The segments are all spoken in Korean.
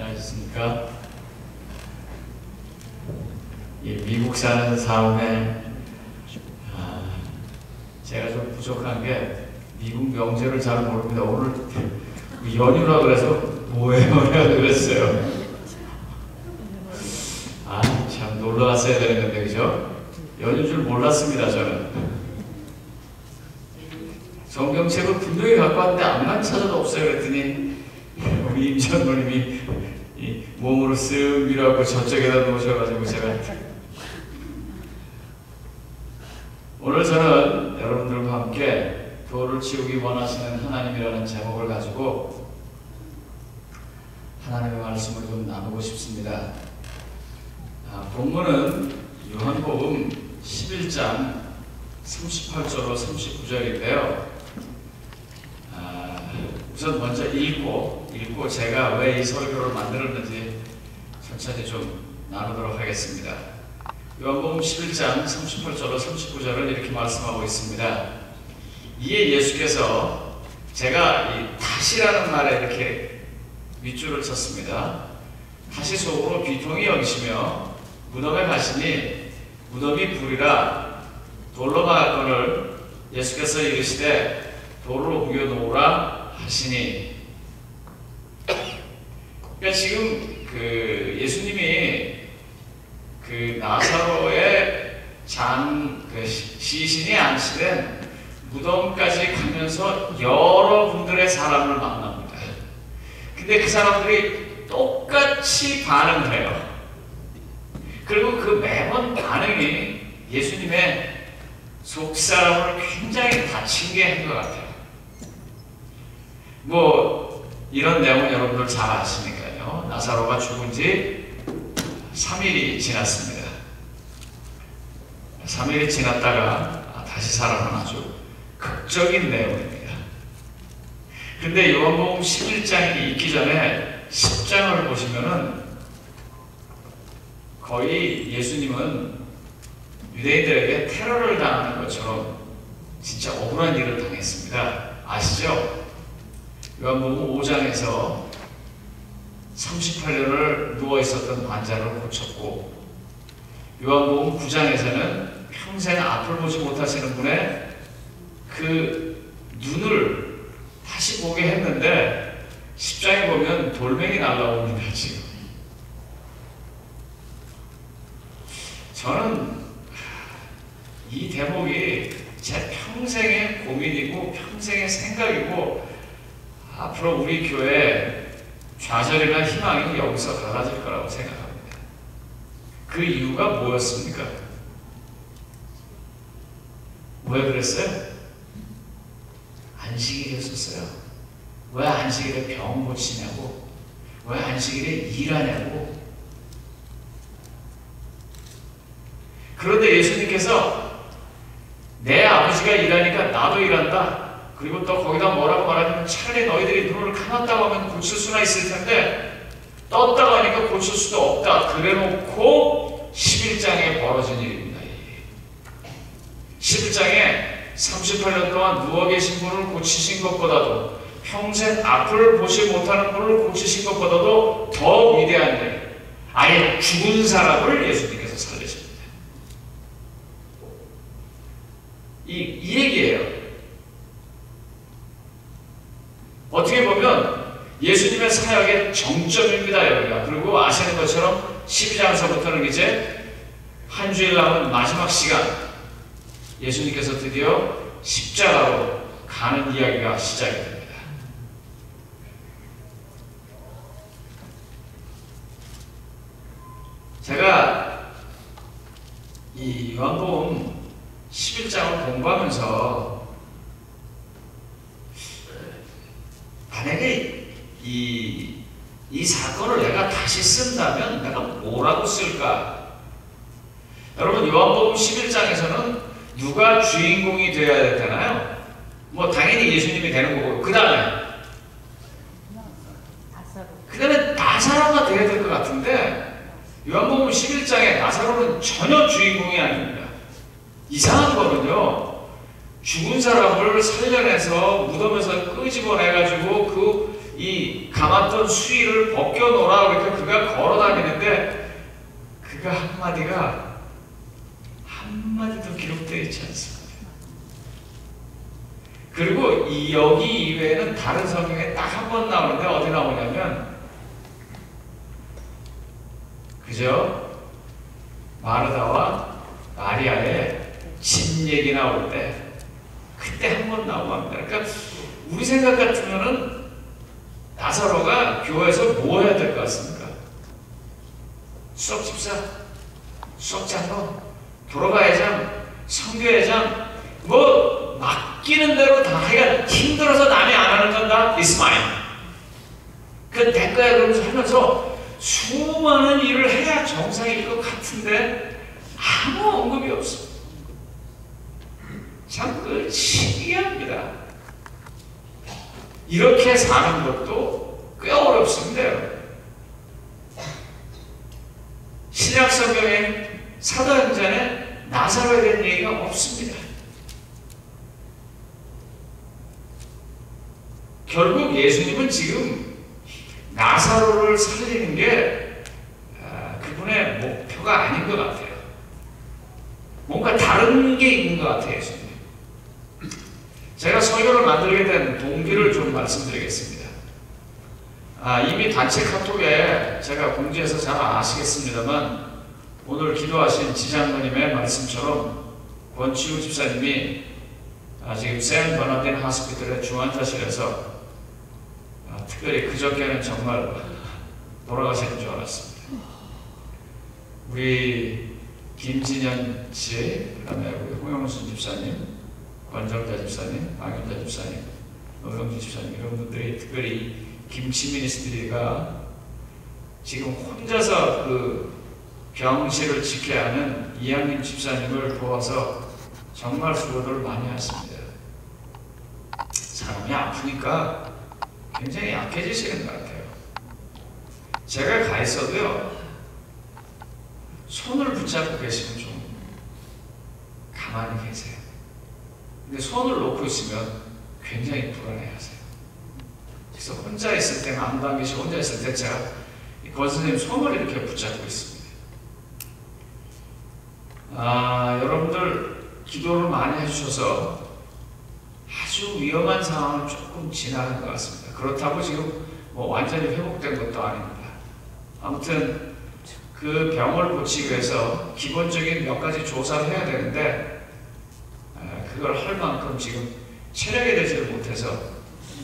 안녕하셨습니까? 미국 사는 삶에 제가 좀 부족한 게 미국 명절을 잘 모릅니다. 오늘 연휴라 그래서 뭐예요? 그랬어요. 참 놀러 갔어야 되는 건데, 그죠? 연휴 줄 몰랐습니다, 저는. 성경책을 분명히 갖고 왔는데 안만 찾아도 없어요. 그랬더니 우리 임전노님이 몸으로 쓱 밀어갖고 저쪽에다 놓으셔가지고 제가 오늘 저는 여러분들과 함께 돌을 치우기 원하시는 하나님이라는 제목을 가지고 하나님의 말씀을 좀 나누고 싶습니다. 본문은 요한복음 11장 38절로 39절인데요. 우선 먼저 읽고 제가 왜 이 설교를 만들었는지 천천히 좀 나누도록 하겠습니다. 요한복음 11장 38절로 39절을 이렇게 말씀하고 있습니다. 이에 예수께서 제가 이 다시라는 말에 이렇게 밑줄을 쳤습니다. 다시 속으로 비통이 여기시며 무덤에 가시니 무덤이 불이라 돌로 막았거늘 예수께서 이르시되 돌로 우겨 놓으라 하시니. 그러니까 지금 예수님이 나사로의 시신이 안치된 무덤까지 가면서 여러분들의 사람을 만납니다. 근데 그 사람들이 똑같이 반응을 해요. 그리고 그 매번 반응이 예수님의 속사람을 굉장히 다친 게 한 것 같아요. 이런 내용은 여러분들 잘 아시니까요. 나사로가 죽은 지 3일이 지났습니다. 3일이 지났다가 다시 살아난 아주 극적인 내용입니다. 근데 요한복음 11장이 있기 전에 10장을 보시면은 거의 예수님은 유대인들에게 테러를 당하는 것처럼 진짜 억울한 일을 당했습니다. 아시죠? 요한복음 5장에서 38년을 누워있었던 환자를 고쳤고, 요한복음 9장에서는 평생 앞을 보지 못하시는 분의 그 눈을 다시 보게 했는데 10장에 보면 돌멩이 날라옵니다. 지금 저는 이 대목이 제 평생의 고민이고 평생의 생각이고 앞으로 우리 교회에 좌절이나 희망이 여기서 갈라질 거라고 생각합니다. 그 이유가 뭐였습니까? 왜 그랬어요? 안식일이었었어요. 왜 안식일에 병 고치냐고? 왜 안식일에 일하냐고? 그런데 예수님께서 내 아버지가 일하니까 나도 일한다. 그리고 또 거기다 뭐라고 말하냐면 차라리 너희들이 눈을 감았다고 하면 고칠 수나 있을 텐데 떴다고 하니까 고칠 수도 없다. 그래놓고 11장에 벌어진 일입니다. 11장에 38년 동안 누워 계신 분을 고치신 것보다도 평생 앞을 보지 못하는 분을 고치신 것보다도 더 위대한 일, 아예 죽은 사람을 예수님께서 살리십니다. 이 얘기예요. 어떻게 보면 예수님의 사역의 정점입니다, 여기가. 그리고 아시는 것처럼 12장에서부터는 이제 한 주일 남은 마지막 시간, 예수님께서 드디어 십자가로 가는 이야기가 시작이 됩니다. 제가 이 요한복음 11장을 공부하면서 만약에 이 사건을 내가 다시 쓴다면 내가 뭐라고 쓸까? 여러분, 요한복음 11장에서는 누가 주인공이 되어야 되나요? 당연히 예수님이 되는 거고, 그 다음에 나사로가 되어야 될 것 같은데 요한복음 11장에 나사로는 전혀 주인공이 아닙니다. 이상한 거는요, 죽은 사람을 살려내서 무덤에서 끄집어내가지고 이 감았던 수의를 벗겨놓으라 그러니까 그가 걸어다니는데 그가 한마디도 기록되어 있지 않습니다. 그리고 여기 이외에는 다른 성경에 딱 한 번 나오는데 어디 나오냐면 그죠? 마르다와 마리아의 집 얘기 나올 때 그때 한 번 나오고 합니다. 그러니까 우리 생각 같으면은 나사로가 교회에서 뭐 해야 될 것 같습니까? 수석 집사, 수석 장로, 교로가회장, 선교회장 뭐 맡기는 대로 다 해가 힘들어서 남이 안 하는 건 다 is mine. 그 내 거야 그러면서 하면서 수많은 일을 해야 정상일 것 같은데 아무 언급이 없어. 참 그 신기합니다. 이렇게 사는 것도 꽤 어렵습니다. 신약 성경에 사도행전에 나사로에 대한 얘기가 없습니다. 결국 예수님은 지금 나사로를 살리는 게 그분의 목표가 아닌 것 같아요. 뭔가 다른 게 있는 것 같아요. 예수님. 제가 설교를 만들게 된 동기를 좀 말씀드리겠습니다. 이미 단체 카톡에 제가 공지해서 잘 아시겠습니다만 오늘 기도하신 지장로님의 말씀처럼 권치우 집사님이 지금 세안 버나딘 하스피털의 중환자실에서 특별히 그저께는 정말 돌아가시는 줄 알았습니다. 우리 김진현 씨, 그 다음에 우리 홍영순 집사님, 권정자 집사님, 박윤자 집사님, 노영주 집사님 이런 분들이 특별히 김치 미니스트리가 지금 혼자서 그 병실을 지켜야 하는 이양림 집사님을 도와서 정말 수고를 많이 하십니다. 사람이 아프니까 굉장히 약해지시는 것 같아요. 제가 가 있어도요, 손을 붙잡고 계시면 좀 가만히 계세요. 근데 손을 놓고 있으면 굉장히 불안해하세요. 그래서 혼자 있을 때, 아무도 안 계시고 혼자 있을 때 제가 권선생님 손을 이렇게 붙잡고 있습니다. 여러분들 기도를 많이 해주셔서 아주 위험한 상황을 조금 지나간 것 같습니다. 그렇다고 지금 뭐 완전히 회복된 것도 아닙니다. 아무튼 그 병을 고치기 위해서 기본적인 몇 가지 조사를 해야 되는데 그걸 할 만큼 지금 체력이 되지를 못해서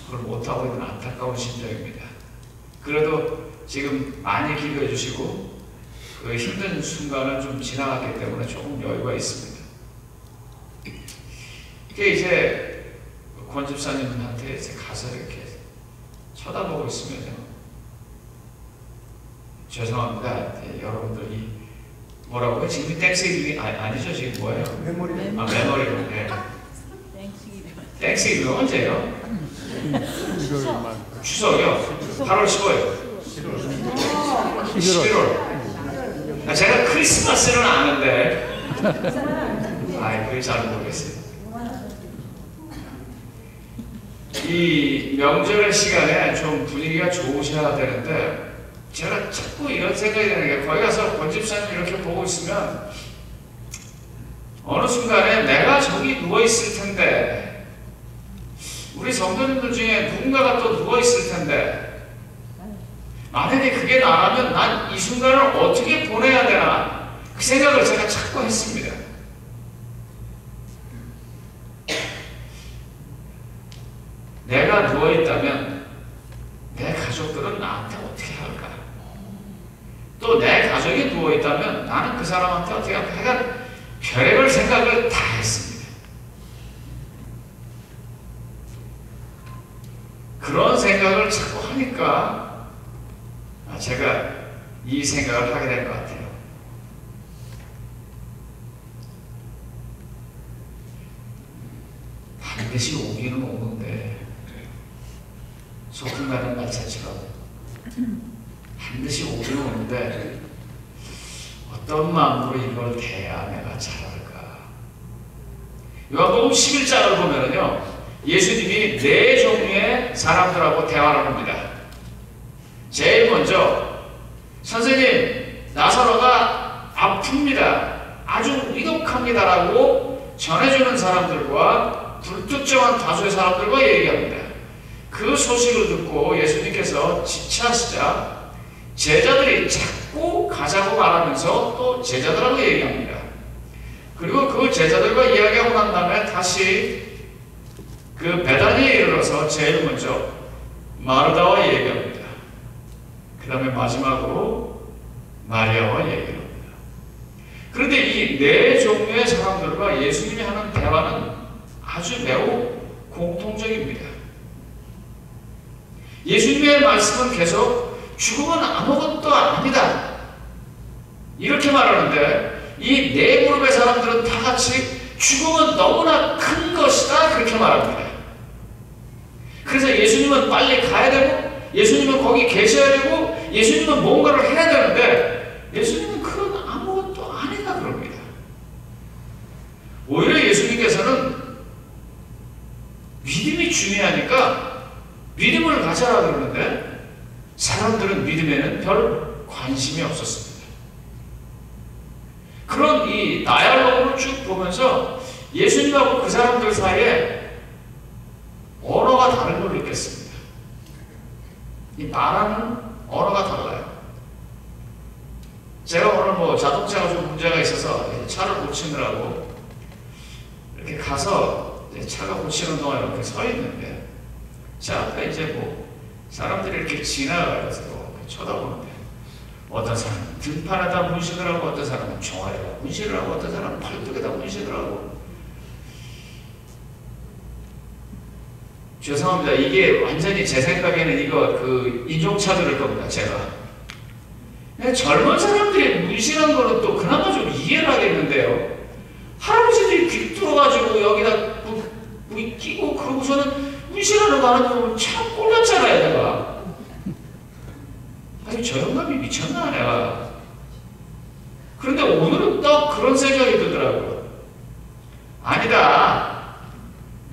그걸 못하고 있는 안타까운 심정입니다. 그래도 지금 많이 기도해 주시고 그 힘든 순간은 좀 지나갔기 때문에 조금 여유가 있습니다. 이게 이제 권 집사님한테 이제 가서 이렇게 쳐다보고 있으면요, 죄송합니다. 여러분들이 뭐라고요? 지금 땡스기빙 아니죠? 지금 뭐예요? 메모리. 메모리로. 네. 땡스기빙 언제요? 추석이요? 8월 15일. 11월. 제가 크리스마스는 아는데 그게 잘 모르겠어요. 이 명절의 시간에 좀 분위기가 좋으셔야 되는데 제가 자꾸 이런 생각이 드는 게, 거기 가서 권 집사님 이렇게 보고 있으면 어느 순간에 내가 저기 누워있을 텐데, 우리 성도님들 중에 누군가가 또 누워있을 텐데, 만약에 그게 나라면 난 이 순간을 어떻게 보내야 되나, 그 생각을 제가 자꾸 했습니다. 내가 누워있다면 내 가족들은 나한테 어떻게 할까? 또 내 가족이 누워있다면 나는 그 사람한테 어떻게 할까? 그러니까 별의별 생각을 다 했습니다. 그런 생각을 자꾸 하니까 제가 이 생각을 하게 된 것 같아요. 반드시 오기는 오는데, 소풍 가는 말처럼 반드시 오기는 오는데 어떤 마음으로 이걸 대해야 내가 잘할까? 요한복음 11장을 보면은요, 예수님이 네 종류의 사람들하고 대화를 합니다. 선생님, 나사로가 아픕니다. 아주 위독합니다라고 전해주는 사람들과 불특정한 다수의 사람들과 얘기합니다. 그 소식을 듣고 예수님께서 지체하시자 제자들이 자꾸 가자고 말하면서 또 제자들하고 얘기합니다. 그리고 그 제자들과 이야기하고 난 다음에 다시 그 베다니에 이르러서 제일 먼저 마르다와 얘기합니다. 그 다음에 마지막으로 마리아와 얘기합니다. 그런데 이 네 종류의 사람들과 예수님이 하는 대화는 아주 매우 공통적입니다. 예수님의 말씀은 계속 죽음은 아무것도 아니다 이렇게 말하는데 이 네 그룹의 사람들은 다 같이 죽음은 너무나 큰 것이다 그렇게 말합니다. 그래서 예수님은 빨리 가야 되고 예수님은 거기 계셔야 되고 예수님은 뭔가를 해야 되는데 예수님은 그건 아무것도 아니다 그럽니다. 오히려 예수님께서는 믿음이 중요하니까 믿음을 가져라 그러는데 사람들은 믿음에는 별 관심이 없었습니다. 그런 이 다이얼로그를 쭉 보면서 예수님하고 그 사람들 사이에 언어가 다른 걸 느꼈습니다. 이 말하는 언어가 달라요. 제가 오늘 뭐 자동차가 좀 문제가 있어서 차를 고치느라고 이렇게 가서 차가 고치는 동안 이렇게 서 있는데 제 앞에 이제 뭐 사람들이 이렇게 지나가서 쳐다보는데 어떤 사람은 등판에다 문신을 하고 어떤 사람은 종아리에다 문신을 하고 어떤 사람은 팔뚝에다 문신을 하고 죄송합니다. 이게 완전히 제 생각에는 이거 그 인종차별일 겁니다. 제가 젊은 사람들이 문신한 거는 또 그나마 좀 이해를 하겠는데요. 할아버지들이 귀 뚫어가지고 여기다 끼고 그러고서는 문신하는 거 하는 거 보면 참 꼴같잖아요. 내가 아니 저 영감이 미쳤나 내가. 그런데 오늘은 딱 그런 생각이 들더라고요. 아니다.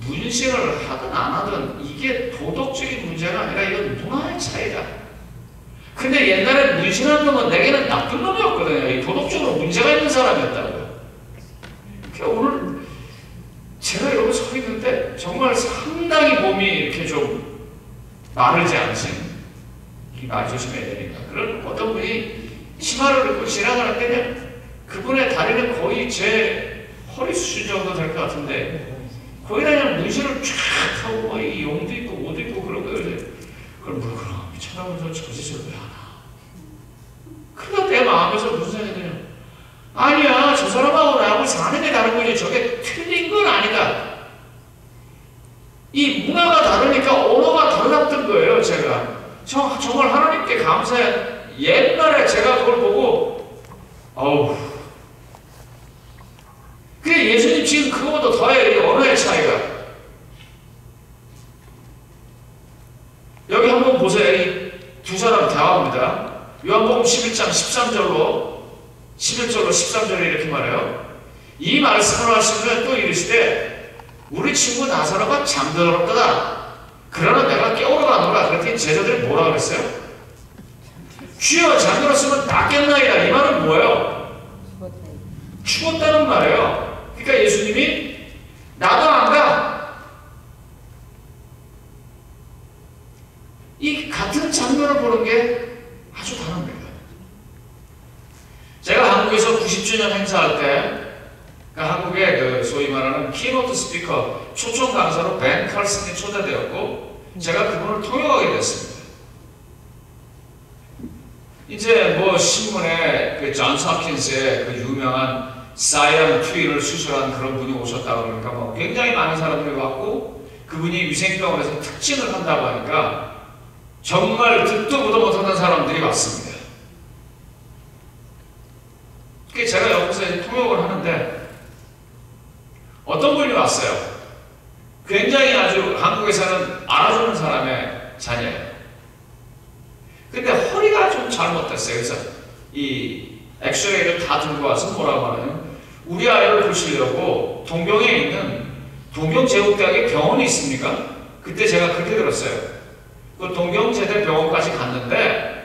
문신을 하든 안 하든 이게 도덕적인 문제가 아니라 이건 문화의 차이다. 근데 옛날에 문신한 놈은 내게는 나쁜 놈이었거든요. 이 도덕적으로 문제가 있는 사람이었다고요. 그러니까 오늘 제가 이러고 서 있는데 정말 상당히 몸이 이렇게 좀 마르지 않으신 이 말 조심해야 되니까 그런 어떤 분이 치마를 입고 지나가는데 그냥 그분의 다리는 거의 제 허리 수준 정도 될 것 같은데 거기다 그냥 문신을 쫙 하고 막 이 용도 있고 옷도 있고 그런 거예요. 그걸 물끄러미 쳐다보면서 저 짓을 왜 하나. 그러니까 내 마음에서 무슨 생각이 드냐. 아니야 저 사람하고 나하고 사는 게 다른 거지 저게 틀린 건 아니다. 이 문화가 다르니까 언어가 달랐던 거예요. 제가 정말 하나님께 감사해. 옛날에 제가 그걸 보고 어우 그래 예수님 지금 그거보다 더해요. 이 언어의 차이가. 여기 한번 보세요. 이 두 사람 대화입니다. 요한복음 11장 13절로 11절로 13절에 이렇게 말해요. 이 말씀을 하시면 또 이르시되 우리 친구 나사로가 잠들었다. 그러나 내가 깨우러 가노라. 그랬더니 제자들이 뭐라 그랬어요? 주여 잠들었으면 낫겠나이다. 이 말은 뭐예요? 죽었다는 말이에요. 그러니까 예수님이 나도 안 가. 이 같은 장면을 보는 게 아주 다릅니다. 제가 한국에서 90주년 행사할 때 한국의 그 소위 말하는 키노트 스피커 초청 강사로 벤 칼슨이 초대되었고 제가 그분을 통역하게 됐습니다. 이제 뭐 신문에 그 존스 홉킨스의 그 유명한 사이언 트윈을 수술한 그런 분이 오셨다고 그러니까 뭐 굉장히 많은 사람들이 왔고 그분이 위생병원에서 특진을 한다고 하니까 정말 듣도 보도 못하는 사람들이 왔습니다. 그게 제가 여기서 통역을 하는데 어떤 분이 왔어요. 굉장히 아주 한국에서는 알아주는 사람의 자녀예요. 근데 허리가 좀 잘못됐어요. 그래서 이 엑스레이를 다 들고 와서 뭐라고 하냐면 우리 아이를 보시려고 동경에 있는 동경제국대학에 병원이 있습니까? 그때 제가 그렇게 들었어요. 그 동경제대병원까지 갔는데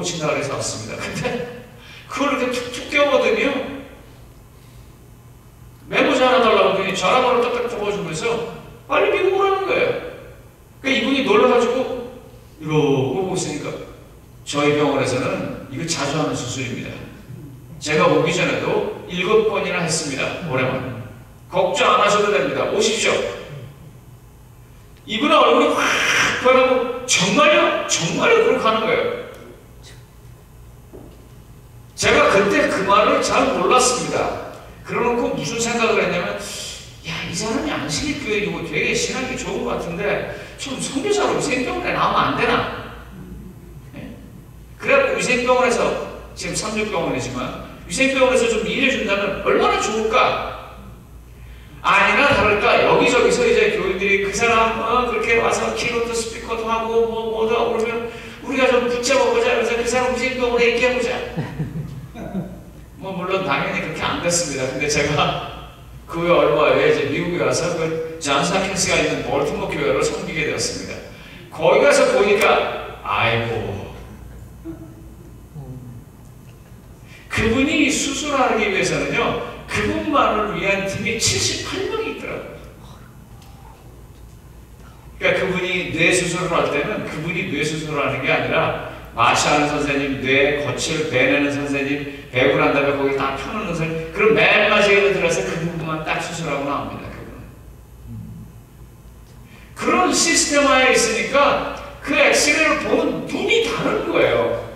고친다 그래서 왔습니다. 근데 그걸 이렇게 툭툭 떼어보더니요, 메모지 하나 달라고 하더니 전화번호 딱딱 적어주면서 빨리 미국 오라는 거예요. 그러니까 이분이 놀라가지고 이러고 보고 있으니까, 저희 병원에서는 이거 자주 하는 수술입니다. 제가 오기 전에도 7번이나 했습니다. 올해만. 걱정 안 하셔도 됩니다. 오십시오. 이분의 얼굴이 확 변하고, 정말요? 정말요? 그렇게 하는 거예요. 제가 그때 그 말을 잘 몰랐습니다. 그러놓고 무슨 생각을 했냐면, 야, 이 사람이 안식일 교회이고 되게 신앙이 좋은 것 같은데 좀 선교사로 위생병원에 나오면 안 되나? 네? 그래갖고 위생병원에서, 지금 삼육병원이지만 위생병원에서 좀 일해준다면 얼마나 좋을까? 아니나 다를까 여기저기서 이제 교인들이 그 사람 그렇게 와서 키노트 스피커도 하고 뭐도 하고 그러면 우리가 좀 붙잡아보자. 그래서 그 사람 위생병원에 있게 해보자. 뭐 물론 당연히 그렇게 안 됐습니다. 근데 제가 그 후에 얼마 후에 이제 미국에 와서 그 존스 홉킨스가 있는 볼티모어 교회를 섬기게 되었습니다. 거기 가서 보니까 아이고, 그분이 수술하기 위해서는요, 그분만을 위한 팀이 78명이 있더라고요. 그러니까 그분이 뇌 수술을 할 때는 그분이 뇌 수술을 하는 게 아니라 마취하는 선생님, 뇌 거칠 베내는 선생님, 배고 난 다음에 거기 다 펴놓는 선생님, 그럼 맨 마지막에 들어서 그 부분만 딱 수술하고 나옵니다. 그분은. 그런 시스템화에 있으니까 그 엑스레이를 보는 눈이 다른 거예요.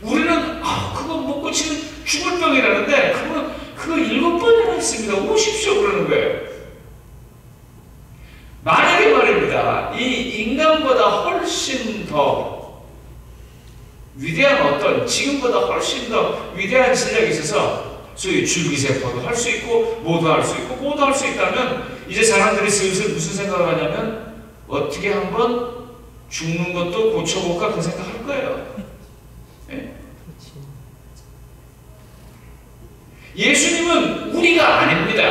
우리는 그거 못 고치면 죽을 병이라는데 그거 7번이나 했습니다. 오십시오 그러는 거예요. 만약에 말입니다, 이 인간보다 훨씬 더 위대한 어떤, 지금보다 훨씬 더 위대한 실력이 있어서 소위 줄기세포도 할 수 있고 뭐도 할 수 있고 뭐도 할 수 있다면, 이제 사람들이 슬슬 무슨 생각을 하냐면 어떻게 한번 죽는 것도 고쳐볼까 그 생각할 거예요. 네? 예수님은 우리가 아닙니다.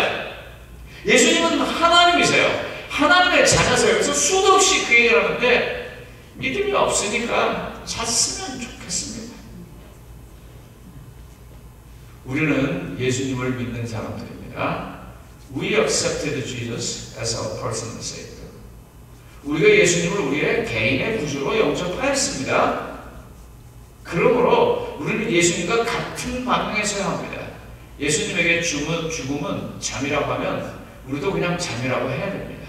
예수님은 하나님이세요. 하나님의 자녀세요. 그래서 수도 없이 그 얘기를 하는데 믿음이 없으니까 잤으면 좋겠습니다. 우리는 예수님을 믿는 사람들입니다. We accepted Jesus as our personal Savior. 우리가 예수님을 우리의 개인의 구주로 영접하였습니다. 그러므로 우리는 예수님과 같은 방향에 서야 합니다. 예수님에게 죽음은 잠이라고 하면 우리도 그냥 잠이라고 해야 됩니다.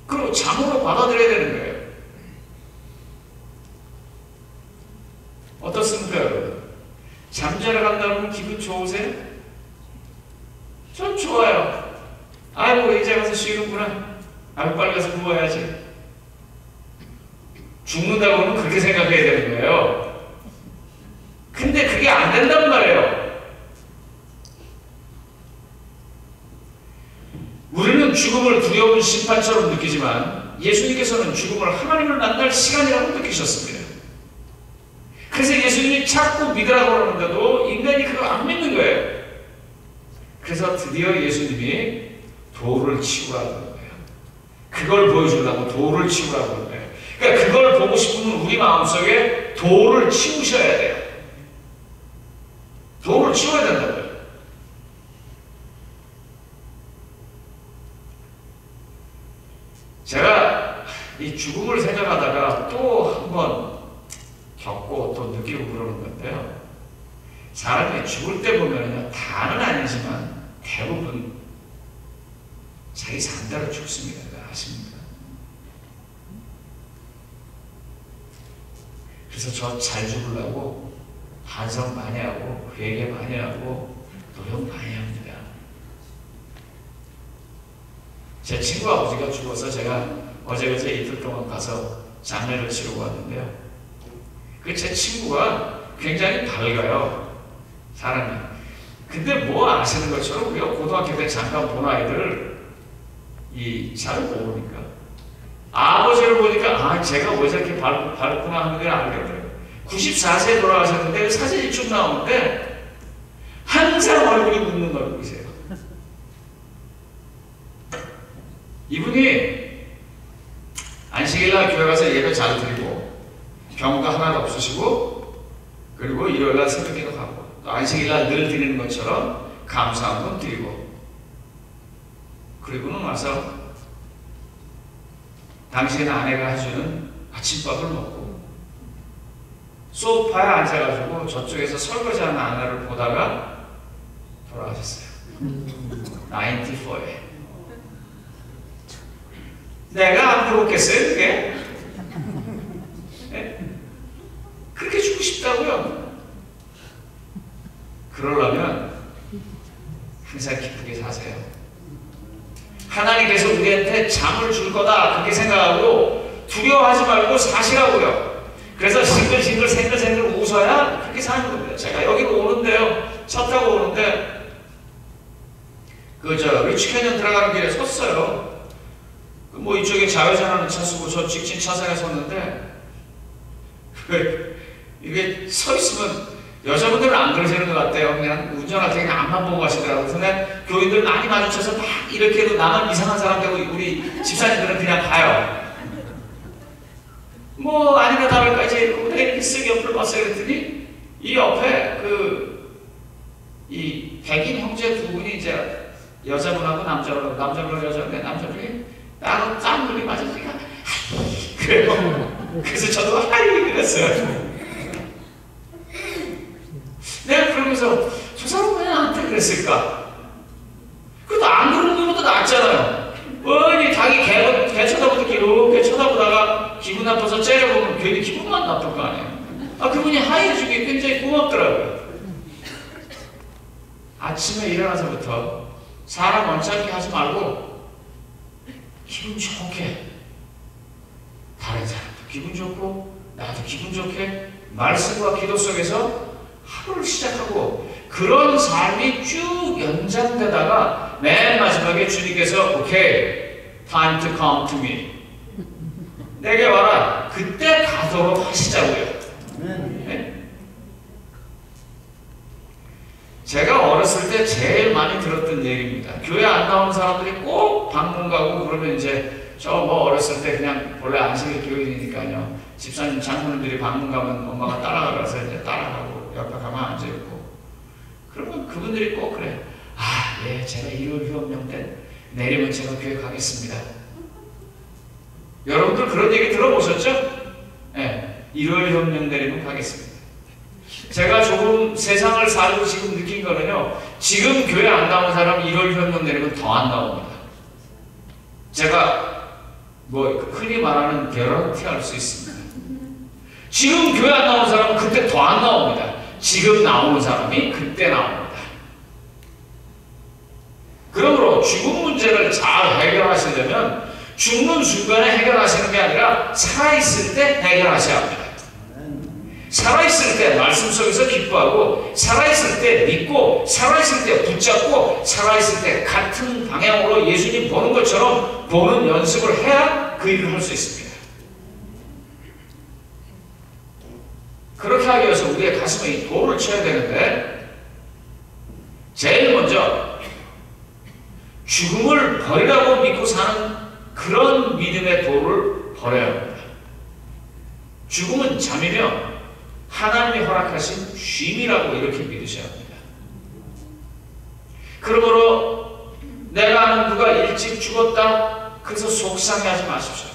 그리고 잠으로 받아들여야 되는 거예요. 어떻습니까, 여러분? 잠자러 간다면 기분 좋으세요? 전 좋아요. 아이고, 이제 가서 쉬는구나. 아이고, 빨리 가서 누워야지. 죽는다고 하면 그렇게 생각해야 되는 거예요. 근데 그게 안 된단 말이에요. 우리는 죽음을 두려운 심판처럼 느끼지만 예수님께서는 죽음을 하나님을 만날 시간이라고 느끼셨습니다. 그래서 예수님이 자꾸 믿으라고 하는데도 인간이 그걸 안 믿는 거예요. 그래서 드디어 예수님이 돌을 치우라고 하는 거예요. 그걸 보여주려고 돌을 치우라고 하는 거예요. 그러니까 그걸 보고 싶으면 우리 마음속에 돌을 치우셔야 돼요. 돌을 치워야 된다고요. 제가 이 죽음을 생각하다가 또 한 번 겪고 또 느끼고 그러는 건데요. 사람이 죽을 때 보면 다는 아니지만 대부분 자기 산대로 죽습니다. 아십니까? 그래서 저 잘 죽으려고 반성 많이 하고 회개 많이 하고 노력 많이 합니다. 제 친구 아버지가 죽어서 제가 어제 이틀 동안 가서 장례를 치르고 왔는데요. 그 제 친구가 굉장히 밝아요. 사람이. 근데 뭐 아시는 것처럼 우리가 고등학교 때 잠깐 본 아이들을 잘 모르니까 아버지를 보니까 제가 왜 저렇게 밝구나 하는 걸 알겠더라고요. 94세에 돌아가셨는데 사진이 쭉 나오는데 항상 얼굴이 웃는 얼굴이세요. 이분이 안식일날 교회 가서 예배 잘 드리고 병도 하나도 없으시고, 그리고 일요일날 새벽기도 가고, 또 안식일날 늘 드리는 것처럼 감사한 건 드리고, 그리고는 와서 당신 아내가 해주는 아침밥을 먹고 소파에 앉아가지고 저쪽에서 설거지하는 아내를 보다가 돌아가셨어요. 94에. 내가 안 부럽겠어요, 그게? 네? 그렇게 죽고 싶다고요? 그러려면 항상 기쁘게 사세요. 하나님께서 우리한테 잠을 줄 거다 그렇게 생각하고 두려워하지 말고 사시라고요. 그래서 싱글싱글 생글생글 웃어야 그렇게 사는 겁니다. 제가 여기로 오는데요, 차 타고 오는데 리치캐년 들어가는 길에 섰어요. 뭐 이쪽에 좌회전하는 차 쓰고 저 직진 차선에 섰는데 이게 서 있으면 여자분들은 안 그러시는 것 같아요. 그냥 운전할 때 그냥 앞만 보고 가시더라고요. 근데 교인들 많이 마주쳐서 막 이렇게 해도 나만 이상한 사람 되고 우리 집사님들은 그냥 가요. 뭐 아니나 다를까 이제 내가 이렇게 쓱 옆을 봤어요. 그랬더니 이 옆에 이 백인 형제 두 분이 이제 여자분하고 남자분하고 여자분인데 남자분이 나하고 땀 흘리 맞으니까 하이 그래요. 그래서 저도 하이 그랬어요. 내가 그러면서 저 사람은 왜 나한테 그랬을까? 그래도 안 그러는 것보다 낫잖아요. 뻔히 자기 개 쳐다보듯 이렇게 쳐다보다가 기분 나빠서 째려보면 괜히 기분만 나쁠 거 아니에요. 그분이 하이해주기 굉장히 고맙더라고요. 아침에 일어나서부터 사람 언짢게 하지 말고 기분 좋게 다른 사람도 기분 좋고 나도 기분 좋게 말씀과 기도 속에서 하루를 시작하고 그런 삶이 쭉 연장되다가 맨 마지막에 주님께서 오케이, time to come to me. 내게 와라. 그때 가도록 하시자고요. 네? 제가 어렸을 때 제일 많이 들었던 얘기입니다. 교회 안 나오는 사람들이 꼭 방문 가고 그러면 이제 저 뭐 어렸을 때 그냥 원래 안식일 교인이니까요. 집사님 장모님들이 방문 가면 엄마가 따라가서 이제 따라가고 옆에 가만 앉아있고 그러면 그분들이 꼭 그래. 예, 제가 일요일 휴업령 때 내리면 제가 교회 가겠습니다. 여러분들 그런 얘기 들어보셨죠? 네, 일요일 휴업령 내리면 가겠습니다. 제가 조금 세상을 살고 지금 느낀 거는요, 지금 교회 안 나오는 사람 일요일 휴업령 내리면 더 안 나옵니다. 제가 뭐 흔히 말하는 개런티 할 수 있습니다. 지금 교회 안 나오는 사람은 그때 더 안 나옵니다. 지금 나오는 사람이 그때 나옵니다. 그러므로 죽음 문제를 잘 해결하시려면 죽는 순간에 해결하시는 게 아니라 살아있을 때 해결하셔야 합니다. 살아있을 때 말씀 속에서 기뻐하고 살아있을 때 믿고 살아있을 때 붙잡고 살아있을 때 같은 방향으로 예수님 보는 것처럼 보는 연습을 해야 그 일을 할 수 있습니다. 그렇게 하기 위해서 우리의 가슴에 이 돌을 쳐야 되는데 제일 먼저 죽음을 버리라고 믿고 사는 그런 믿음의 돌을 버려야 합니다. 죽음은 잠이며 하나님이 허락하신 쉼이라고 이렇게 믿으셔야 합니다. 그러므로 내가 아는 누가 일찍 죽었다 그래서 속상해하지 마십시오.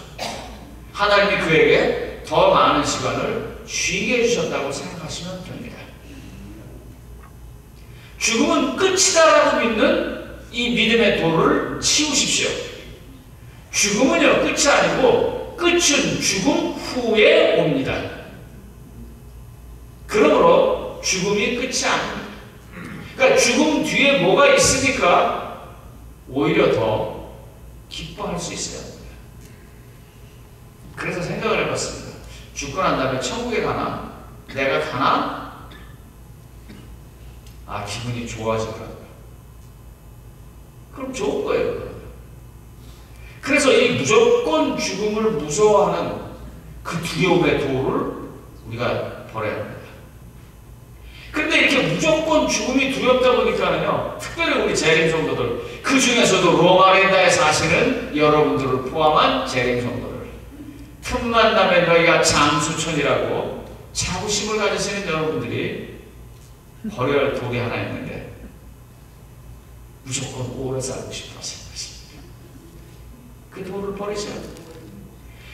하나님이 그에게 더 많은 시간을 쉬게 해주셨다고 생각하시면 됩니다. 죽음은 끝이다라고 믿는 이 믿음의 돌을 치우십시오. 죽음은요 끝이 아니고 끝은 죽음 후에 옵니다. 그러므로 죽음이 끝이 아닙니다. 그러니까 죽음 뒤에 뭐가 있으니까 오히려 더 기뻐할 수 있어야 합니다. 그래서 생각을 해봤습니다. 죽고 난 다음에 천국에 가나? 내가 가나? 기분이 좋아지더라고요. 그럼 좋은 거예요. 그래서 이 무조건 죽음을 무서워하는 그 두려움의 도를 우리가 버려야 합니다. 근데 이렇게 무조건 죽음이 두렵다 보니까는요, 특별히 우리 재림 성도들, 그 중에서도 로마린다에 사시는 여러분들을 포함한 재림 성도들, 틈만 나면 너희가 장수천이라고 자부심을 가지시는 여러분들이 버려야 할 독이 하나 있는데 무조건 오래 살고 싶어 하시는 것입니다. 그 독을 버리셔야 돼요.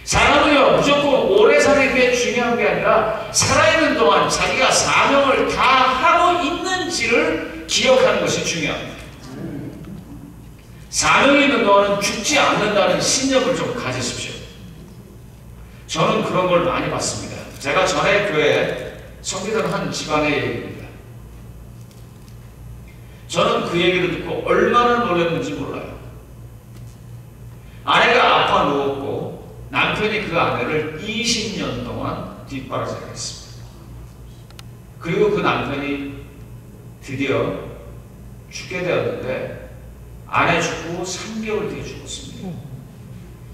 사람은요, 무조건 오래 사는 게 중요한 게 아니라 살아있는 동안 자기가 사명을 다 하고 있는지를 기억하는 것이 중요합니다. 사명이 있는 동안은 죽지 않는다는 신념을 좀 가지십시오. 저는 그런 걸 많이 봤습니다. 제가 전에 교회에 섬기던 한 집안의 얘기입니다. 저는 그 얘기를 듣고 얼마나 놀랐는지 몰라요. 아내가 아파 누웠고 남편이 그 아내를 20년 동안 뒷바라지를 했습니다. 그리고 그 남편이 드디어 죽게 되었는데 아내 죽고 3개월 뒤에 죽었습니다.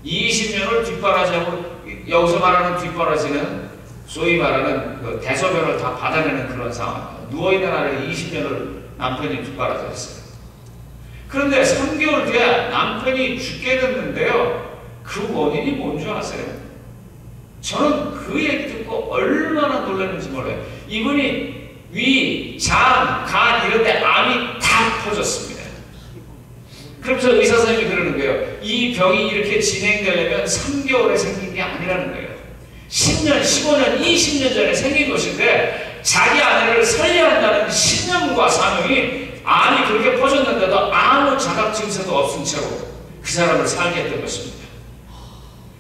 20년을 뒷바라지하고, 여기서 말하는 뒷바라지는 소위 말하는 그 대소변을 다 받아내는 그런 상황입니다. 누워있는 아내를 20년을 남편이 뒷바라지 했어요. 그런데 3개월 뒤에 남편이 죽게 됐는데요, 그 원인이 뭔 줄 아세요? 저는 그 얘기 듣고 얼마나 놀랐는지 몰라요. 이분이 위, 장, 간 이런 데 암이 다 터졌습니다. 그러면서 의사 선생님이 그러는 거예요. 이 병이 이렇게 진행되려면 3개월에 생긴 게 아니라는 거예요. 10년, 15년, 20년 전에 생긴 것인데 자기 아내를 살려야 한다는 신념과 사명이 암이 그렇게 퍼졌는데도 아무 자각 증세도 없은 채로 그 사람을 살게 했던 것입니다.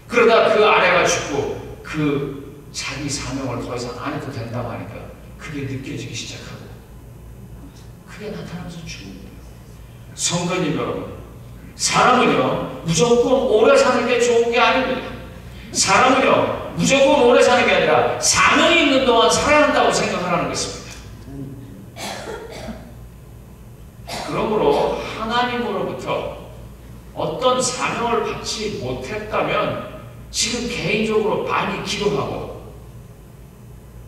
그러다 그 아내가 죽고 그 자기 사명을 더 이상 안 해도 된다고 하니까 그게 느껴지기 시작하고 그게 나타나면서 죽는 거예요. 성도님 여러분, 사람은요 무조건 오래 사는 게 좋은 게 아닙니다. 사람은요 무조건 오래 사는 게 아니라 사명이 있는 동안 살아야 한다고 생각하라는 것입니다. 그러므로 하나님으로부터 어떤 사명을 받지 못했다면 지금 개인적으로 많이 기도하고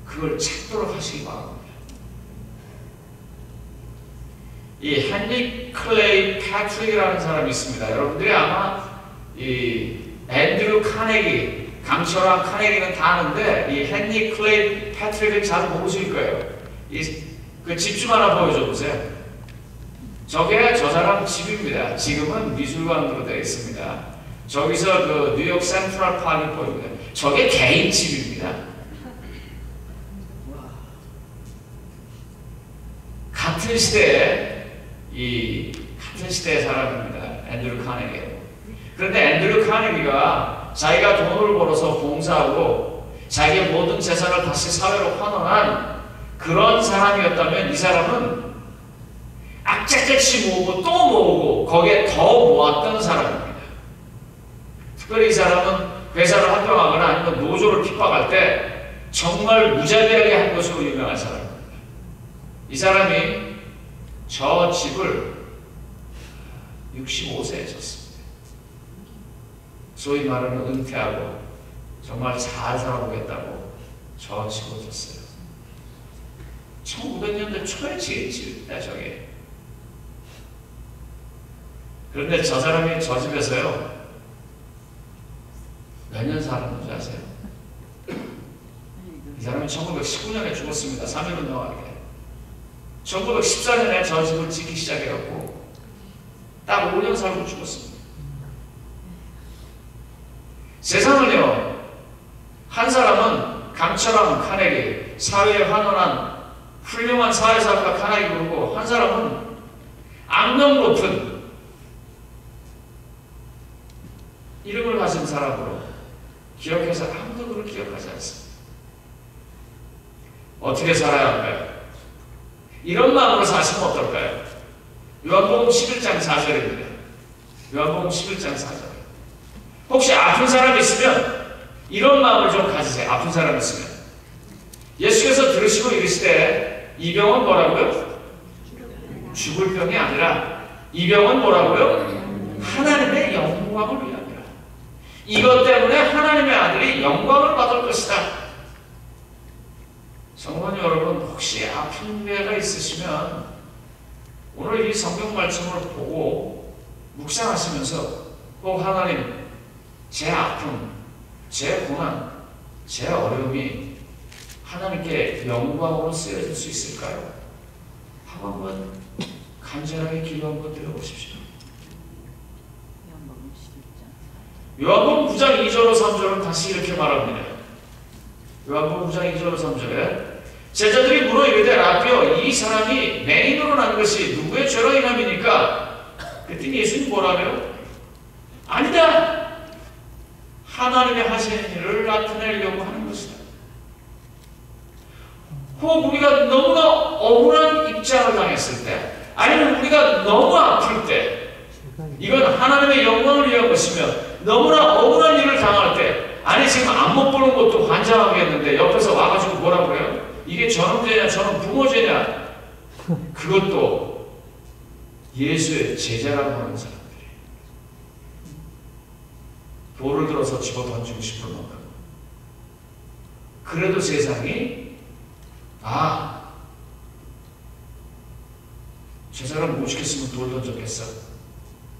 그걸 찾도록 하시기 바랍니다. 이 헨리 클레이 패트릭이라는 사람이 있습니다. 여러분들이 아마 이 앤드류 카네기, 강철왕 카네기는 다 아는데 이 헨리 클레이 패트릭을 잘 모르실 거예요. 그 집 좀 하나 보여줘 보세요. 저게 저 사람 집입니다. 지금은 미술관으로 되어 있습니다. 저기서 그 뉴욕 센트럴 파크이 보입니다. 저게 개인 집입니다. 같은 시대의 사람입니다. 앤드류 카네기. 그런데 앤드류 카네기가 자기가 돈을 벌어서 봉사하고 자기의 모든 재산을 다시 사회로 환원한 그런 사람이었다면 이 사람은 악착같이 모으고 또 모으고 거기에 더 모았던 사람입니다. 특별히 이 사람은 회사를 합병하거나 아니면 노조를 핍박할 때 정말 무자비하게 한 것으로 유명한 사람입니다. 이 사람이 저 집을 65세에 졌습니다. 소위 말하는 은퇴하고 정말 잘 살아보겠다고 저 집을 졌어요. 1900년대 초에 지은 집입니다, 저게. 그런데 저 사람이 저 집에서요, 몇 년 살았는지 아세요? 이 사람이 1919년에 죽었습니다. 3.1운동하게. 1914년에 저 집을 짓기 시작해갖고 딱 5년 살고 죽었습니다. 세상을요, 한 사람은 강철왕 카네기, 사회에 환원한 훌륭한 사회사업가 카네기 그러고, 한 사람은 악명 높은 이름을 가진 사람으로 기억해서 아무도 그를 기억하지 않습니다. 어떻게 살아야 할까요? 이런 마음으로 사시면 어떨까요? 요한복음 11장 4절입니다. 요한복음 11장 4절. 혹시 아픈 사람이 있으면 이런 마음을 좀 가지세요. 아픈 사람이 있으면. 예수께서 들으시고 이르시되 이 병은 뭐라고요? 죽을 병이 아니라 이 병은 뭐라고요? 하나님의 영광을 위함이라. 이것 때문에 하나님의 아들이 영광을 받을 것이다. 성도님 여러분, 혹시 아픈 데가 있으시면 오늘 이 성경 말씀을 보고 묵상하시면서 꼭 하나님, 제 아픔, 제 고난, 제 어려움이 하나님께 영광으로 쓰여질 수 있을까요? 하고 한번 간절하게 기도 한번 드려보십시오. 요한복음 9장 2절로 3절은 다시 이렇게 말합니다. 요한복음 9장 2절로 3절에 제자들이 물어 이르되 라비여 이 사람이 맹인으로 난 것이 누구의 죄로 인함이니까? 그랬더니 예수님 뭐라고요? 아니다! 하나님의 하시는 일을 나타내려고 하는 것이다. 혹 우리가 너무나 억울한 입장을 당했을 때, 아니면 우리가 너무 아플 때, 이건 하나님의 영광을 위한 것이며 너무나 억울한 일을 당할 때, 아니 지금 안 못 보는 것도 환장하겠는데 옆에서 와가지고 뭐라 그래요? 이게 저놈 죄냐 저놈 부모 죄냐? 그것도 예수의 제자라고 하는 사람들이 돌을 들어서 집어 던지고 싶을 만큼, 그래도 세상이 저 사람 못 시켰으면 돌 던졌겠어.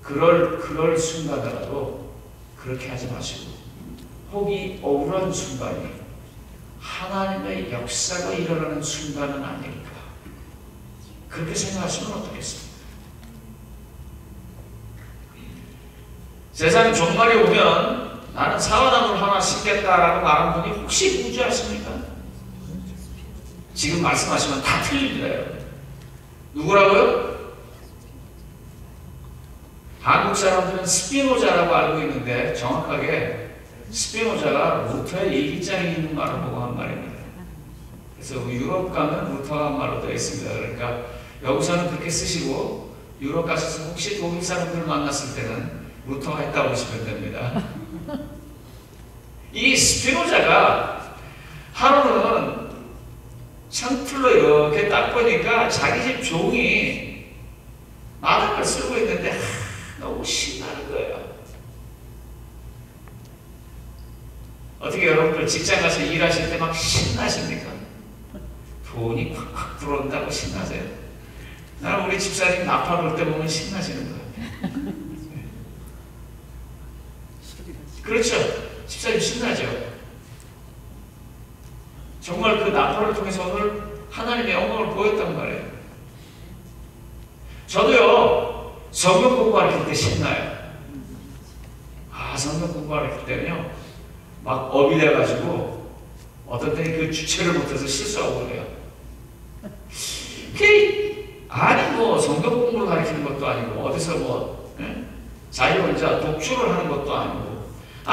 그럴 순간이라도 그렇게 하지 마시고, 혹이 억울한 순간이 하나님의 역사가 일어나는 순간은 아닐까, 그렇게 생각하시면 어떻겠습니까? 세상 종말이 오면 나는 사과나무를 하나 심겠다라고 말한 분이 혹시 무지하십니까? 지금 말씀하시면 다 틀립니다. 누구라고요? 한국 사람들은 스피노자라고 알고 있는데 정확하게 스피노자가 루터의 일기장에 있는 말을 보고 한 말입니다. 그래서 유럽 가면 루터가 한 말로 되어 있습니다. 그러니까 여기서는 그렇게 쓰시고 유럽 가셔서 혹시 독일 사람들을 만났을 때는 루터가 했다고 보시면 됩니다. 이 스피노자가 하루는 창틀로 이렇게 딱 보니까 자기 집 종이 마당을 쓸고 있는데 너무 신나는 거예요. 어떻게 여러분들 직장 가서 일하실 때 막 신나십니까? 돈이 콱콱 들어온다고 신나세요? 나는 우리 집사님 나팔 올 때 보면 신나시는 거예요. 그렇죠? 집사님 신나죠? 정말 그 나팔을 통해서 오늘 하나님의 영광을 보였단 말이에요. 저도요, 성경 공부할 때 신나요. 성경 공부할 때는요, 막 업이 돼가지고 어떤 때는 그 주체를 못해서 실수하고 그래요. 아니 뭐 성경 공부를 가르치는 것도 아니고 어디서 뭐 자기 혼자 독주를 하는 것도 아니고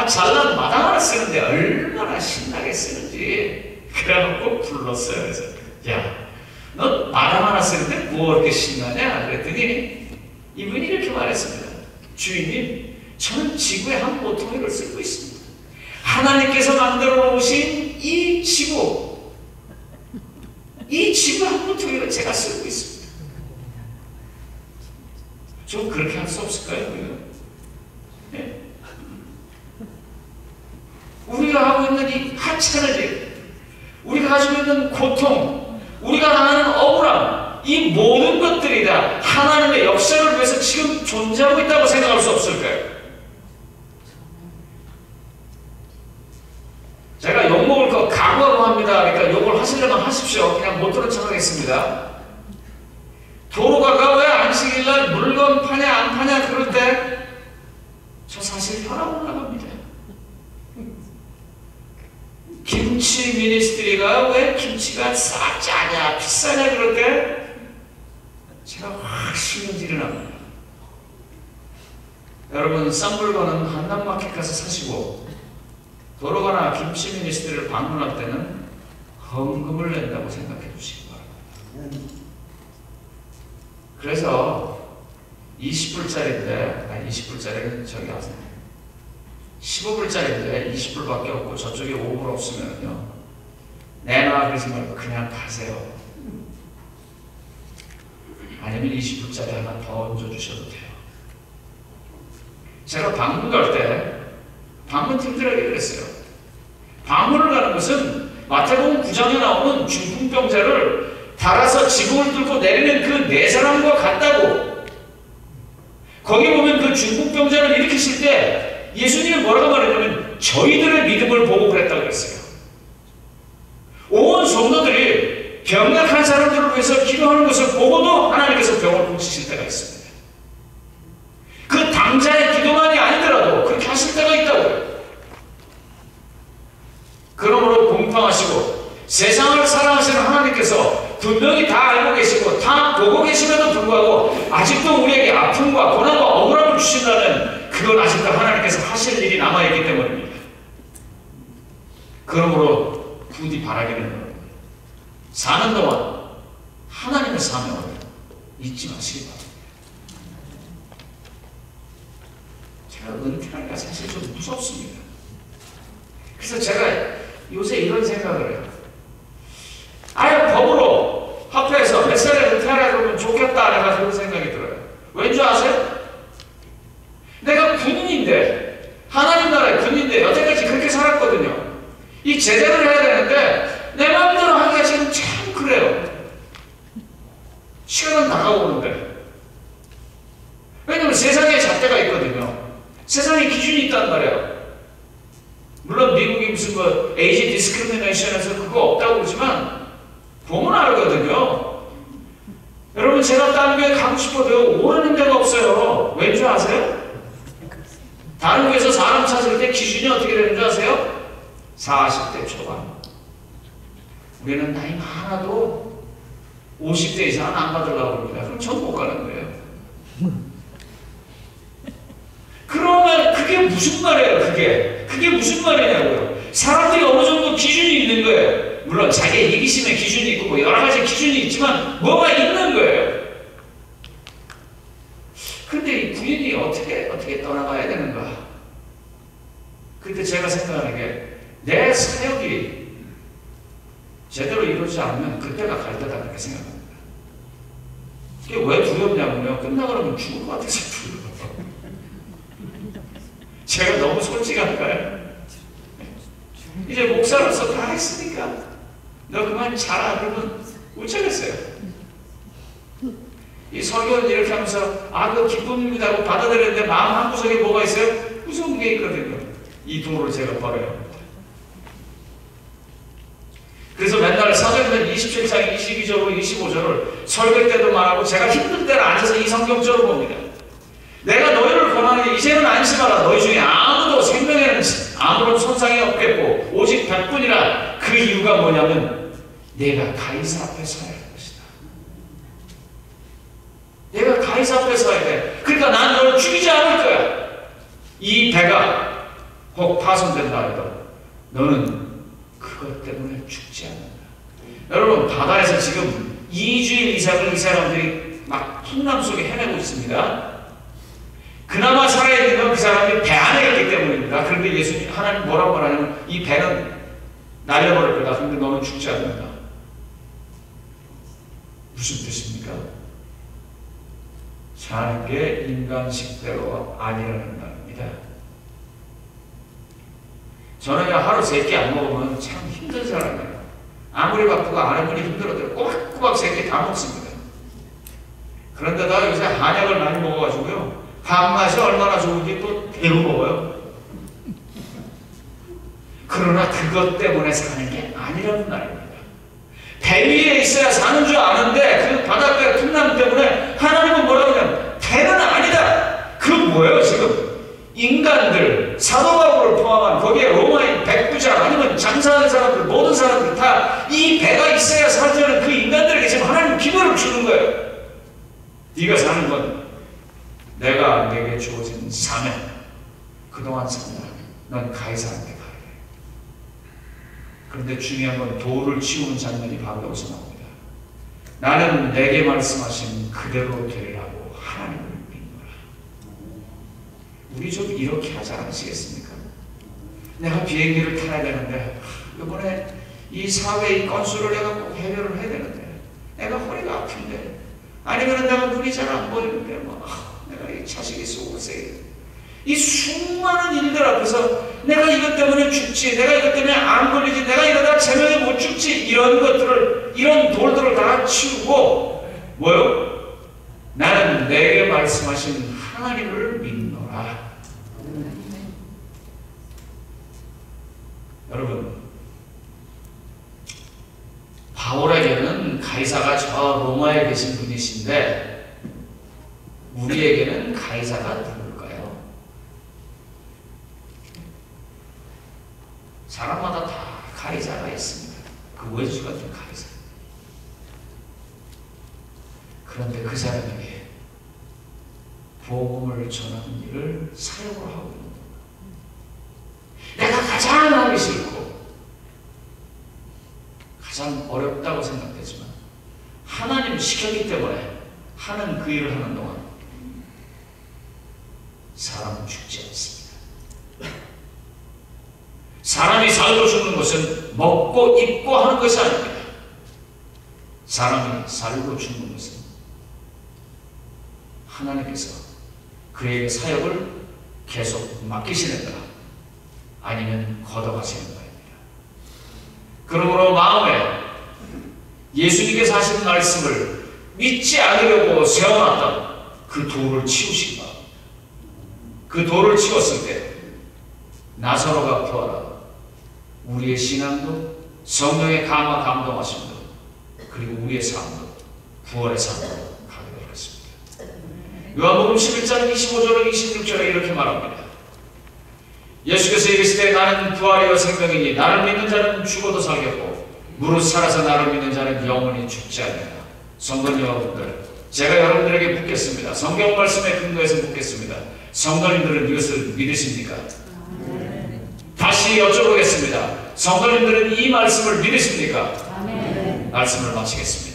잘난 마당 하나 쓰는데 얼마나 신나게 쓰는지 그래갖고 불렀어요. 그래서 야, 너 마당 하나 쓰는데 뭐 이렇게 신나냐? 그랬더니 이분이 이렇게 말했습니다. 주인님, 저는 지구에 한 모퉁이를 쓰고 있습니다. 하나님께서 만들어 놓으신 이 지구 한 모퉁이를 제가 쓰고 있습니다. 좀 그렇게 할 수 없을까요? 우리가? 네? 우리가 하고 있는 이 하찮은 일, 우리가 가지고 있는 고통, 우리가 당하는 억울함, 이 모든 것들이 다 하나님의 역사를 위해서 지금 존재하고 있다고 생각할 수 없을까요? 제가 욕먹을 거 각오하고 합니다. 그러니까 욕을 하시려면 하십시오. 그냥 못 들은 척 하겠습니다. 도로가가 왜 안식일날 물건 파냐 안 파냐 그럴 때 저 사실 혈압 올라갑니다. 김치 미니스트리가 왜 김치가 싹 짜냐 비싸냐 그럴 때 제가 확 신경질이 납니다. 여러분 싼 물건은 한남마켓 가서 사시고 도로가나 김치 미니스트리를 방문할 때는 헌금을 낸다고 생각해 주시기 바랍니다. 그래서 20불짜리인데 20불짜리는 저기 아세요? 15불짜리인데 20불밖에 없고 저쪽에 5불 없으면요 내놔 그러지 말고 그냥 가세요. 아니면 20불짜리 하나 더 얹어주셔도 돼요. 제가 방문 갈 때 방문팀들에게 그랬어요. 방문을 가는 것은 마태복음 9장에 나오는 중풍병자를 달아서 지붕을 뚫고 내리는 그 네 사람과 같다고. 거기 보면 그 중풍병자를 일으키실 때 예수님이 뭐라고 말했냐면 저희들의 믿음을 보고 그랬다고 그랬어요. 온 성도들이 병약한 사람들을 위해서 기도하는 것을 보고도 하나님께서 병을 고치실 때가 있습니다. 그 당자의 기도만이 아니더라도 그렇게 하실 때가 있다고요. 그러므로 공평하시고 세상을 사랑하시는 하나님께서 분명히 다 알고 계시고 다 보고 계심에도 불구하고 아직도 우리에게 아픔과 고난과 억울함을 주신다는, 그건 아직도 하나님께서 하실 일이 남아있기 때문입니다. 그러므로 부디 바라기는 사는 동안 하나님의 사명을 잊지 마시기 바랍니다. 제가 은퇴하기가 사실 좀 무섭습니다. 그래서 제가 요새 이런 생각을 해요. 아예 법으로 합해서 몇 살에 은퇴하라 그러면 좋겠다, 내가 그런 생각이 들어요. 왠지 아세요? 내가 군인인데, 하나님 나라의 군인인데 여태까지 그렇게 살았거든요. 이 제대를 해야 되는데 내 마음대로 하기가 지금 참 그래요. 시간은 다가오는데. 왜냐면 세상에 잣대가 있거든요. 세상에 기준이 있단 말이에요. 물론 미국이 무슨 뭐 에이지 디스크리미네이션에서 그거 없다고 그러지만 보면 알거든요. 여러분, 제가 다른 교회 가고 싶어도 오르는 데가 없어요. 왠 줄 아세요? 다른 교회에서 사람 찾을 때 기준이 어떻게 되는 줄 아세요? 40대 초반. 우리는 나이 많아도 50대 이상은 안 받으려고 합니다. 그럼 전 못 가는 거예요. 그러면 그게 무슨 말이에요? 그게 무슨 말이냐고요? 사람들이 어느 정도 기준이 있는 거예요. 물론 자기의 이기심의 기준이 있고 뭐 여러 가지 기준이 있지만 뭐가 있는 거예요. 그런데 이 군인이 어떻게 떠나가야 되는가? 그때 제가 생각하는 게, 내 사역이 제대로 이루어지지 않으면 그때가 갈 때다, 그렇게 생각합니다. 이게 왜 두렵냐면요, 끝나고 나면 죽을 것 같아서 두려워요. 제가 너무 솔직한가요? 이제 목사로서 다 했으니까 너 그만 자라 그러면 어쩌겠어요. 이 설교는 이렇게 하면서 그 기쁨입니다 하고 받아들였는데 마음 한구석에 뭐가 있어요? 무서운 게 있거든요. 이 도를 제가 버려야 합니다. 그래서 맨날 사도행전 27장 22절로 25절을 설교 때도 말하고 제가 힘들 때는 앉아서 이 성경절을 봅니다. 내가 너희를 권하니 이제는 안심하라. 너희 중에 아무도 생명에는 아무런 손상이 없겠고 오직 백뿐이라. 그 이유가 뭐냐면 내가 가이사 앞에 서야 할 것이다. 내가 가이사 앞에 서야 돼. 그러니까 난 너를 죽이지 않을 거야. 이 배가 혹 파손된다 해도 너는 그것 때문에 죽지 않는다. 여러분, 바다에서 지금 2주일 이상을 이 사람들이 막 풍랑 속에 헤매고 있습니다. 그나마 살아있는 건 그 사람이 배 안에 있기 때문입니다. 그런데 예수님, 하나님 뭐라고 말하냐면 이 배는 날려버릴 거다. 근데 너는 죽지 않는다. 무슨 뜻입니까? 사는 게 인간 식대로 아니라는 말입니다. 저는 하루 3끼 안 먹으면 참 힘든 사람이에요. 아무리 바쁘고 아무리 힘들어도 꼬박꼬박 3끼 다 먹습니다. 그런데다가 요새 한약을 많이 먹어가지고요, 밥맛이 얼마나 좋은지 또 배우 먹어요. 그러나 그것 때문에 사는 게 아니라는 말입니다. 배 위에 있어야 사는 줄 아는데 그 바닷가 풍랑 때문에 하나님은 뭐라고 하냐면 배는 아니다. 그 뭐예요 지금? 인간들, 사도 바울을 포함한 거기에 로마인 백부장 아니면 장사하는 사람들, 모든 사람들 다 이 배가 있어야 살자는 그 인간들에게 지금 하나님 기도를 주는 거예요. 네가 사는 건 내게 주어진 사명, 그동안 산다. 넌 가이사한테 가야 돼. 그런데 중요한 건 도를 치우는 장면이 바로 여기서 나옵니다. 나는 내게 말씀하신 그대로 되리라고 하나님을 믿노라. 우리 좀 이렇게 하지 않으시겠습니까? 내가 비행기를 타야 되는데 이번에 이 사회의 건수를 내가 꼭 해결을 해야 되는데 내가 허리가 아픈데, 아니면 내가 눈이 잘 안 보이는데 내가 이 자식이 속으세요. 이 수많은 일들 앞에서 내가 이것 때문에 죽지, 내가 이것 때문에 안 걸리지, 내가 이러다 제명에 못 죽지, 이런 것들을, 이런 돌들을 다 치우고 뭐요? 나는 내게 말씀하신 하나님을 믿노라. 여러분, 바울에게는 가이사가 저 로마에 계신 분이신데 우리에게는 가이사가 누굴까요? 사람마다 다 가이사가 있습니다. 그 원수 같은 가이사. 그런데 그 사람에게 복음을 전하는 일을 사역으로 하고 있는 거예요. 내가 가장 하기 싫고 가장 어렵다고 생각되지만 하나님이 시켰기 때문에 하는 그 일을 하는 동안 사람은 죽지 않습니다. 사람이 살고 죽는 것은 먹고 입고 하는 것이 아닙니다. 사람이 살고 죽는 것은 하나님께서 그에게 사역을 계속 맡기시는가 아니면 걷어가시는 가입니다. 그러므로 마음에 예수님께서 하시는 말씀을 믿지 않으려고 세워놨던 그 돌을 치우시기 바랍니다. 그 돌을 치웠을 때 나사로가 부활하고 우리의 신앙도 성령의 감화 감동하심도 그리고 우리의 삶도 부활의 삶으로 가게 되겠습니다. 요한복음 11장 25절로 26절에 이렇게 말합니다. 예수께서 이르시되 때 나는 부활이요 생명이니 나를 믿는 자는 죽어도 살겠고 무릇 살아서 나를 믿는 자는 영원히 죽지 않는다. 성도 여러분들, 제가 여러분들에게 묻겠습니다. 성경 말씀에 근거해서 묻겠습니다. 성도님들은 이것을 믿으십니까? 다시 여쭤보겠습니다. 성도님들은 이 말씀을 믿으십니까? 말씀을 마치겠습니다.